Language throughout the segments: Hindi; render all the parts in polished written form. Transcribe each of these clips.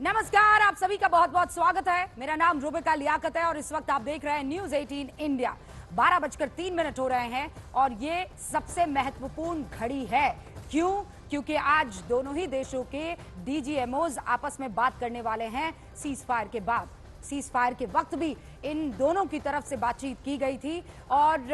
नमस्कार, आप सभी का बहुत बहुत स्वागत है। मेरा नाम रुबिका लियाकत है और इस वक्त आप देख रहे हैं न्यूज 18 इंडिया। 12:03 हो रहे हैं और ये सबसे महत्वपूर्ण घड़ी है। क्यों? क्योंकि आज दोनों ही देशों के डीजीएमओज आपस में बात करने वाले हैं सीज फायर के बाद। सीज फायर के वक्त भी इन दोनों की तरफ से बातचीत की गई थी और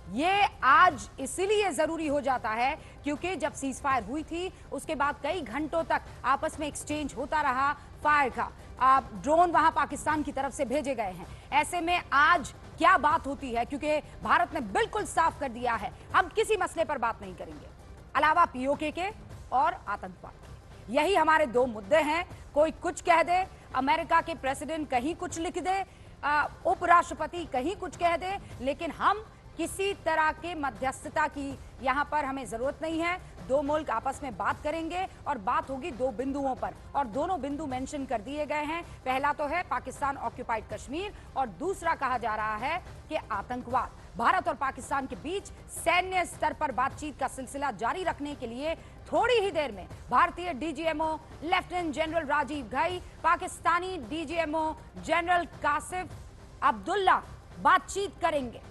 ये आज इसीलिए जरूरी हो जाता है क्योंकि जब सीज फायर हुई थी उसके बाद कई घंटों तक आपस में एक्सचेंज होता रहा फायर का। ड्रोन वहां पाकिस्तान की तरफ से भेजे गए हैं। ऐसे में आज क्या बात होती है, क्योंकि भारत ने बिल्कुल साफ कर दिया है हम किसी मसले पर बात नहीं करेंगे अलावा पीओके के और आतंकवाद के। यही हमारे दो मुद्दे हैं। कोई कुछ कह दे, अमेरिका के प्रेसिडेंट कहीं कुछ लिख दे, उपराष्ट्रपति कहीं कुछ कह दे, लेकिन हम किसी तरह के मध्यस्थता की यहां पर हमें जरूरत नहीं है। दो मुल्क आपस में बात करेंगे और बात होगी दो बिंदुओं पर और दोनों बिंदु मेंशन कर दिए गए हैं। पहला तो है पाकिस्तान ऑक्यूपाइड कश्मीर और दूसरा कहा जा रहा है कि आतंकवाद। भारत और पाकिस्तान के बीच सैन्य स्तर पर बातचीत का सिलसिला जारी रखने के लिए थोड़ी ही देर में भारतीय DGMO lieutenant general Rajiv Ghai, Pakistani DGMO general Kashif Abdullah बातचीत करेंगे।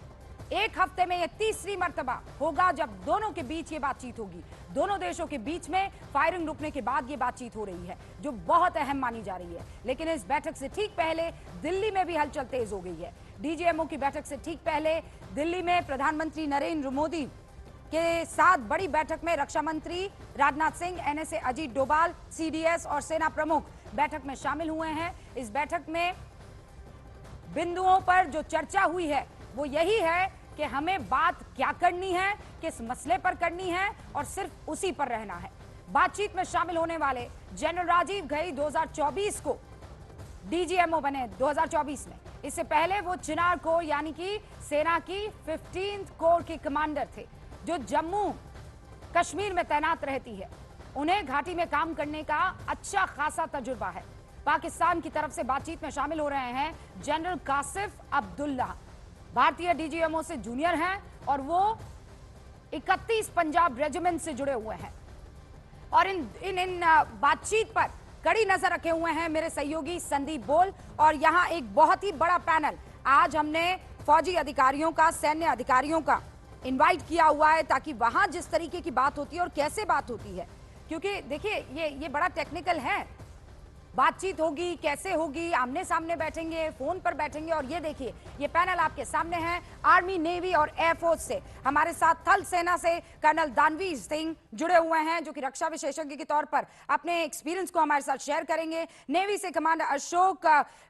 एक हफ्ते में यह तीसरी मर्तबा होगा जब दोनों के बीच ये बातचीत होगी। दोनों देशों के बीच में फायरिंग रुकने के बाद ये बातचीत हो रही है जो बहुत अहम मानी जा रही है। लेकिन इस बैठक से ठीक पहले दिल्ली में भी हलचल तेज हो गई है। डीजीएमओ की बैठक से ठीक पहले दिल्ली में प्रधानमंत्री नरेंद्र मोदी के साथ बड़ी बैठक में रक्षा मंत्री राजनाथ सिंह, एनएसए अजीत डोभाल, सीडीएस और सेना प्रमुख बैठक में शामिल हुए हैं। इस बैठक में बिंदुओं पर जो चर्चा हुई है वो यही है कि हमें बात क्या करनी है, किस मसले पर करनी है और सिर्फ उसी पर रहना है। बातचीत में शामिल होने वाले जनरल राजीव घई 2024 को डीजीएमओ बने 2024 में। इससे पहले वो चिनार कोर यानी कि सेना की 15th कोर के कमांडर थे जो जम्मू कश्मीर में तैनात रहती है। उन्हें घाटी में काम करने का अच्छा खासा तजुर्बा है। पाकिस्तान की तरफ से बातचीत में शामिल हो रहे हैं जनरल कासिफ अब्दुल्ला। भारतीय डीजीएमओ से जूनियर हैं और वो 31 पंजाब रेजिमेंट से जुड़े हुए हैं और इन बातचीत पर कड़ी नजर रखे हुए हैं मेरे सहयोगी संदीप बोल। और यहां एक बहुत ही बड़ा पैनल आज हमने फौजी अधिकारियों का, सैन्य अधिकारियों का इनवाइट किया हुआ है ताकि वहां जिस तरीके की बात होती है और कैसे बात होती है, क्योंकि देखिए ये बड़ा टेक्निकल है। बातचीत होगी, कैसे होगी, आमने सामने बैठेंगे, फोन पर बैठेंगे। और ये देखिए ये पैनल आपके सामने है। आर्मी, नेवी और एयरफोर्स से हमारे साथ थल सेना से कर्नल दानवीर सिंह जुड़े हुए हैं जो कि रक्षा विशेषज्ञ के तौर पर अपने एक्सपीरियंस को हमारे साथ शेयर करेंगे। नेवी से कमांडर अशोक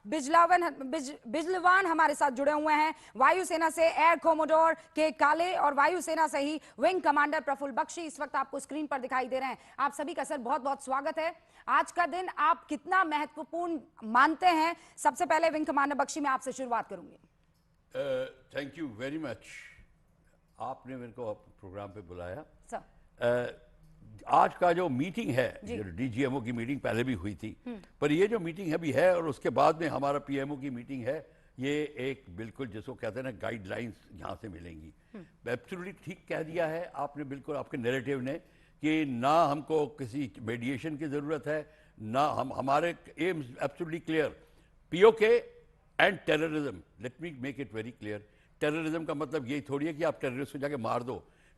बिजलवान हमारे साथ जुड़े हुए हैं। वायुसेना से एयर कोमोडोर के काले और वायुसेना से ही विंग कमांडर प्रफुल्ल बख्शी इस वक्त आपको स्क्रीन पर दिखाई दे रहे हैं। आप सभी का सर बहुत बहुत स्वागत है। आज का दिन आप कितना महत्वपूर्ण मानते हैं? सबसे पहले विंग कमांडर बख्शी मैं आपसे शुरुआत करूंगी। Thank you very much. आपने मेरे को प्रोग्राम पे बुलाया सर। आज का जो मीटिंग है, डीजीएमओ की मीटिंग पहले भी हुई थी, पर ये जो मीटिंग अभी है और उसके बाद में हमारा पीएमओ की मीटिंग है, ये एक बिल्कुल जिसको कहते हैं ना गाइडलाइंस यहाँ से मिलेंगी। एब्सोल्युटली ठीक कह दिया है आपने, बिल्कुल आपके नैरेटिव ने, कि ना हमको किसी मेडिएशन की जरूरत है, ना हमारे AIIMS absolutely clear, PoK and terrorism. Let me make it very clear. Terrorism का मतलब यही थोड़ी है कि आप टेररिस्ट को जाके मार दो।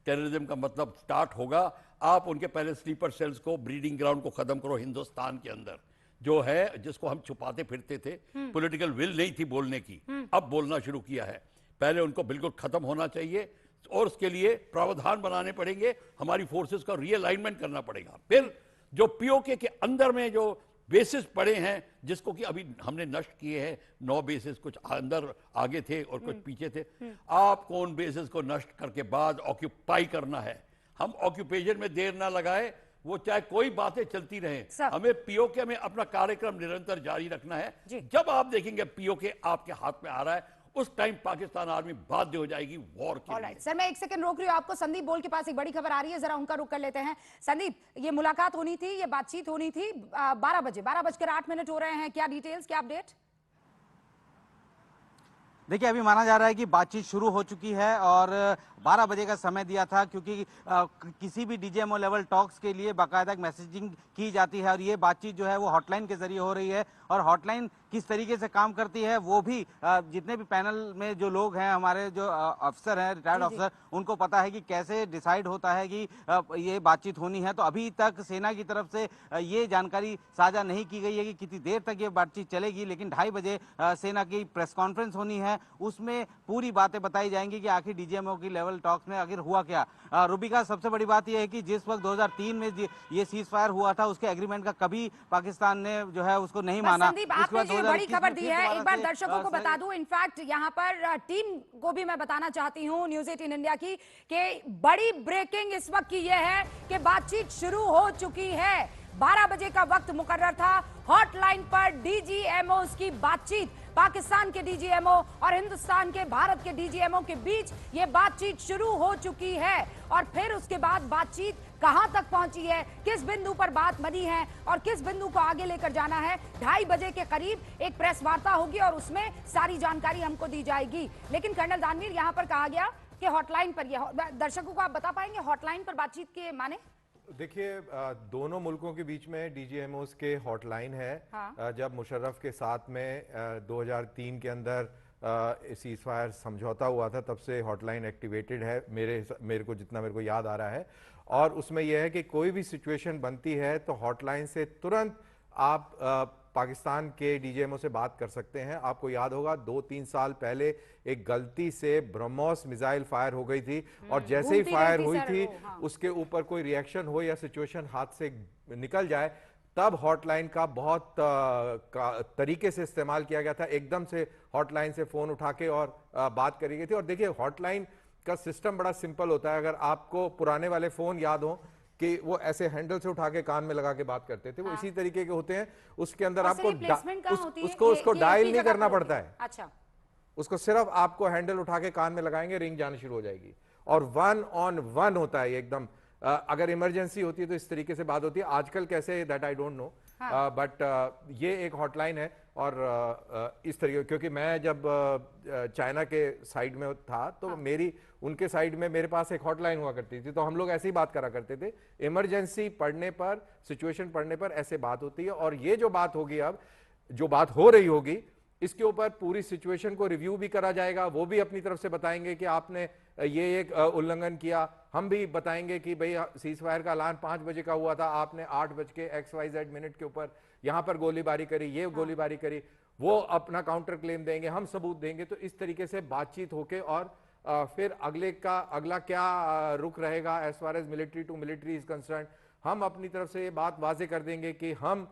टेररिज्म का मतलब स्टार्ट होगा, आप उनके पहले स्लीपर सेल्स को, ब्रीडिंग ग्राउंड को खत्म करो हिंदुस्तान के अंदर, जो है जिसको हम छुपाते फिरते थे। पॉलिटिकल विल नहीं थी बोलने की, अब बोलना शुरू किया है। पहले उनको बिल्कुल खत्म होना चाहिए और उसके लिए प्रावधान बनाने पड़ेंगे, हमारी फोर्सेस का रीअलाइनमेंट करना पड़ेगा। फिर जो पीओके के अंदर में जो बेसिस पड़े हैं, जिसको कि अभी हमने नष्ट किए हैं, 9 बेसिस, कुछ अंदर आगे थे और कुछ पीछे थे, आपको उन बेसिस को नष्ट करके बाद ऑक्यूपाई करना है। हम ऑक्यूपेशन में देर ना लगाए, वो चाहे कोई बातें चलती रहें, हमें पीओके में अपना कार्यक्रम निरंतर जारी रखना है। जब आप देखेंगे पीओके आपके हाथ में आ रहा है, उस टाइम पाकिस्तान आर्मी बाध्य हो जाएगी वॉर के लिए। सर मैं एक सेकंड रोक रही हूँ आपको। संदीप बोल के पास एक बड़ी खबर आ रही है, जरा उनका रुख कर लेते हैं। संदीप, ये मुलाकात होनी थी, ये बातचीत होनी थी 12 बजे, 12:08 हो रहे हैं। क्या डिटेल्स, क्या अपडेट? देखिए, अभी माना जा रहा है कि बातचीत शुरू हो चुकी है और 12 बजे का समय दिया था, क्योंकि किसी भी डीजीएमओ लेवल टॉक्स के लिए बाकायदा मैसेजिंग की जाती है और ये बातचीत जो है वो हॉटलाइन के जरिए हो रही है। और हॉटलाइन किस तरीके से काम करती है वो भी जितने भी पैनल में जो लोग हैं, हमारे जो अफसर हैं, रिटायर्ड अफसर, उनको पता है कि कैसे डिसाइड होता है कि ये बातचीत होनी है। तो अभी तक सेना की तरफ से ये जानकारी साझा नहीं की गई है कि कितनी देर तक ये बातचीत चलेगी, लेकिन 2:30 बजे सेना की प्रेस कॉन्फ्रेंस होनी है, उसमें पूरी बातें बताई जाएंगी कि आखिर डीजीएमओ की लेवल टॉक्स में आखिर हुआ क्या। रूबिका, सबसे बड़ी बात यह है कि जिस वक्त 2003 में ये सीज फायर हुआ था, उसके एग्रीमेंट का कभी पाकिस्तान ने जो है उसको नहीं माना। संदीप, आपने जो बड़ी खबर दी है, एक बार दर्शकों को बता दूं, इनफैक्ट यहाँ पर टीम को भी मैं बताना चाहती हूँ न्यूज 18 इंडिया की, कि बड़ी ब्रेकिंग इस वक्त की यह है कि बातचीत शुरू हो चुकी है। 12 बजे का वक्त मुकर्रर था। हॉटलाइन पर डीजीएमओ की बातचीत, पाकिस्तान के डीजीएमओ और हिंदुस्तान के, भारत के डीजीएमओ के बीच ये बातचीत शुरू हो चुकी है। और फिर उसके बाद बातचीत कहां तक पहुंची है, किस बिंदु पर बात बनी है और किस बिंदु को आगे लेकर जाना है, 2:30 बजे के करीब एक प्रेस वार्ता होगी और उसमें सारी जानकारी हमको दी जाएगी। लेकिन कर्नल दानवीर, यहां पर कहा गया कि हॉटलाइन पर, दर्शकों को आप बता पाएंगे हॉटलाइन पर बातचीत के माने? देखिए, दोनों मुल्कों के बीच में डीजीएमओस के हॉटलाइन है। हाँ। जब मुशर्रफ के साथ में 2003 के अंदर सीज फायर समझौता हुआ था, तब से हॉटलाइन एक्टिवेटेड है, मेरे को याद आ रहा है। और उसमें यह है कि कोई भी सिचुएशन बनती है तो हॉटलाइन से तुरंत आप पाकिस्तान के डीजीएमओ से बात कर सकते हैं। आपको याद होगा 2-3 साल पहले एक गलती से ब्रह्मोस मिसाइल फायर हो गई थी और जैसे ही फायर हुई थी, हाँ, उसके ऊपर कोई रिएक्शन हो या सिचुएशन हाथ से निकल जाए, तब हॉटलाइन का बहुत तरीके से इस्तेमाल किया गया था। एकदम से हॉटलाइन से फोन उठा के और बात करी गई थी। और देखिए, हॉटलाइन का सिस्टम बड़ा सिंपल होता है। अगर आपको पुराने वाले फोन याद हो कि वो ऐसे हैंडल से उठा के कान में लगा के बात करते थे, वो इसी तरीके के होते हैं। उसके अंदर आपको उसको डायल नहीं करना पड़ता है। अच्छा, उसको सिर्फ आपको हैंडल उठा के कान में लगाएंगे, रिंग जानी शुरू हो जाएगी और 1 on 1 होता है एकदम। अगर इमरजेंसी होती है तो इस तरीके से बात होती है। आजकल कैसे, that I don't know, but ये एक हॉटलाइन है। और इस तरीके, क्योंकि मैं जब चाइना के साइड में था तो मेरी उनके साइड में मेरे पास एक हॉटलाइन हुआ करती थी, तो हम लोग ऐसे ही बात करा करते थे। इमरजेंसी पड़ने पर, सिचुएशन पड़ने पर ऐसे बात होती है। और ये जो बात होगी, अब जो बात हो रही होगी, इसके ऊपर पूरी सिचुएशन को रिव्यू भी करा जाएगा। वो भी अपनी तरफ से बताएंगे कि आपने ये एक उल्लंघन किया। हम भी बताएंगे कि भाई सीज फायर का ऐलान 5 बजे का हुआ था, आपने 8 बज के XYZ मिनट के ऊपर यहां पर गोलीबारी करी, ये गोलीबारी करी। वो अपना काउंटर क्लेम देंगे, हम सबूत देंगे। तो इस तरीके से बातचीत होके और फिर अगला क्या रुख रहेगा as far as military to military is concern, हम अपनी तरफ से ये बात वाजे कर देंगे कि हम,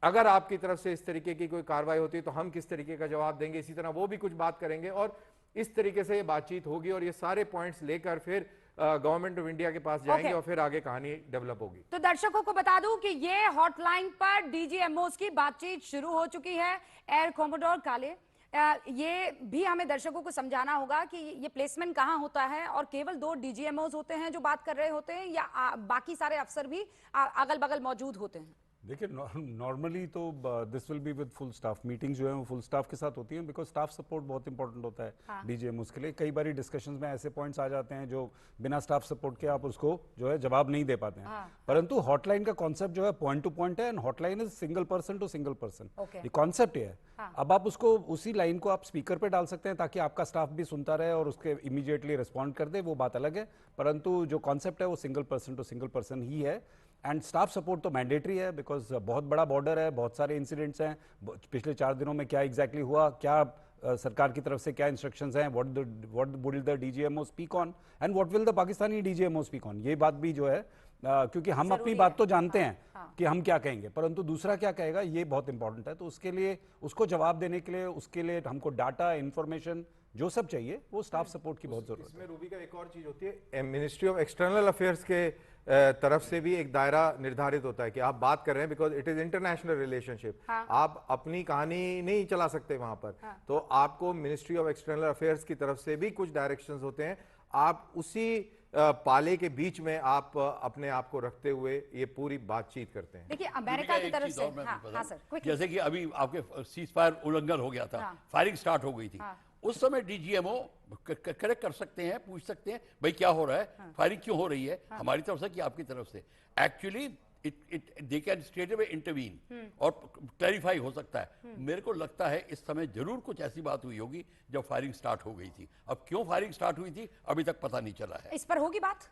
अगर आपकी तरफ से इस तरीके की कोई कार्रवाई होती है तो हम किस तरीके का जवाब देंगे। इसी तरह वो भी कुछ बात करेंगे और इस तरीके से ये बातचीत होगी और ये सारे पॉइंट्स लेकर फिर गवर्नमेंट ऑफ इंडिया के पास जाएंगे और फिर आगे कहानी डेवलप होगी। तो दर्शकों को बता दूं कि ये हॉटलाइन पर डीजीएमओ की बातचीत शुरू हो चुकी है। एयर कोमोडोर काले, ये भी हमें दर्शकों को समझाना होगा कि ये प्लेसमेंट कहां होता है और केवल 2 डीजीएमओ होते हैं जो बात कर रहे होते हैं, या बाकी सारे अफसर भी अगल बगल मौजूद होते हैं? देखिए, नॉर्मली तो this will be with full staff. Meeting जो है वो फुल स्टाफ के साथ होती है, बिकॉज स्टाफ सपोर्ट बहुत इंपॉर्टेंट होता है। हाँ। डीजीएमओस के लिए कई बार डिस्कशंस में ऐसे पॉइंट्स आ जाते हैं जो बिना स्टाफ सपोर्ट के आप उसको जो है जवाब नहीं दे पाते हैं। हाँ। परंतु हॉटलाइन का कॉन्सेप्ट जो है पॉइंट टू पॉइंट है, and hotline is single person to single person. ये कॉन्सेप्ट है। हाँ। अब आप उसको, उसी लाइन को आप स्पीकर पे डाल सकते हैं ताकि आपका स्टाफ भी सुनता रहे और उसके इमीडिएटली रिस्पॉन्ड कर दे, वो बात अलग है। परंतु जो कॉन्सेप्ट है वो single person to single person ही है। एंड स्टाफ सपोर्ट तो मैंडेटरी है, बिकॉज बहुत बड़ा बॉर्डर है, बहुत सारे इंसिडेंट्स हैं। पिछले 4 दिनों में क्या एग्जैक्टली हुआ, क्या सरकार की तरफ से क्या इंस्ट्रक्शंस हैं, what will the DGMO speak on and what will the Pakistani DGMO speak on, ये बात भी जो है क्योंकि हम अपनी बात तो जानते हैं कि हम क्या कहेंगे, परंतु दूसरा क्या कहेगा ये बहुत इंपॉर्टेंट है। तो उसके लिए, उसको जवाब देने के लिए, उसके लिए हमको डाटा, इंफॉर्मेशन जो सब चाहिए, वो स्टाफ सपोर्ट की बहुत जरूरत है। इसमें रूबी का एक और चीज होती है, मिनिस्ट्री ऑफ एक्सटर्नल अफेयर्स के तरफ से भी एक दायरा निर्धारित होता है कि आप बात कर रहे हैं, because it is international relationship. आप अपनी कहानी नहीं चला सकते वहां पर। तो आपको मिनिस्ट्री ऑफ एक्सटर्नल अफेयर्स की तरफ से भी कुछ डायरेक्शंस होते हैं। आप उसी पाले के बीच में आप अपने आप को रखते हुए ये पूरी बातचीत करते हैं। देखिए, अमेरिका की तरफ से, हाँ सर, जैसे कि अभी आपके सीज फायर उल्लंघन हो गया था, फायरिंग स्टार्ट हो गई थी, उस समय डीजीएमओ करेक्ट कर सकते हैं, पूछ सकते हैं भाई क्या हो रहा है, फायरिंग क्यों हो रही है, हमारी तरफ से कि आपकी तरफ से। Actually they can straight away intervene और क्लैरिफाई हो सकता है। मेरे को लगता है इस समय जरूर कुछ ऐसी बात हुई होगी जब फायरिंग स्टार्ट हो गई थी। अब क्यों फायरिंग स्टार्ट हुई थी अभी तक पता नहीं चला है। इस पर होगी बात?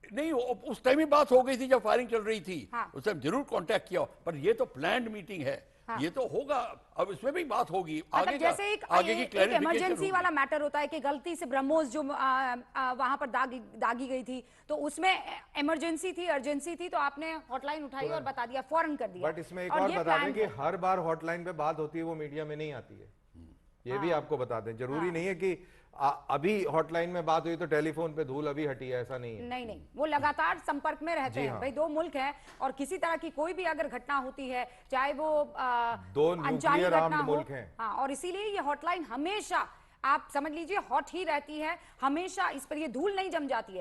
नहीं, उस टाइम ही बात हो गई थी जब फायरिंग चल रही थी। हाँ। उस टाइम जरूर कांटेक्ट किया, पर ये तो प्लान्ड मीटिंग है। हाँ। ये तो होगा, अब इसमें भी बात होगी मतलब आगे जैसे आगे की एक क्लैरिफिकेशन इमरजेंसी होगी। वाला मैटर होता है कि गलती से ब्रह्मोस जो वहां पर दागी गई थी, तो उसमें इमरजेंसी थी, अर्जेंसी थी, तो आपने हॉटलाइन उठाई और बता दिया, फौरन कर दिया। बट इसमें एक और ये बता दें planned कि है। हर बार हॉटलाइन पे बात होती है वो मीडिया में नहीं आती है, ये भी आपको बता दें। जरूरी नहीं है कि अभी हॉटलाइन में बात हुई तो टेलीफोन पे धूल अभी हटी है, ऐसा नहीं है। नहीं नहीं, वो लगातार संपर्क में रहते जी हैं। हाँ। भाई दो मुल्क हैं और किसी तरह की कोई भी अगर घटना होती है, चाहे वो दो अनजानी न्यूक्लियर घटना आर्म्ड हो, मुल्क हैं। हाँ, और इसीलिए ये हॉटलाइन हमेशा आप समझ लीजिए हॉट ही रहती है, हमेशा इस पर ये धूल नहीं जम जाती है।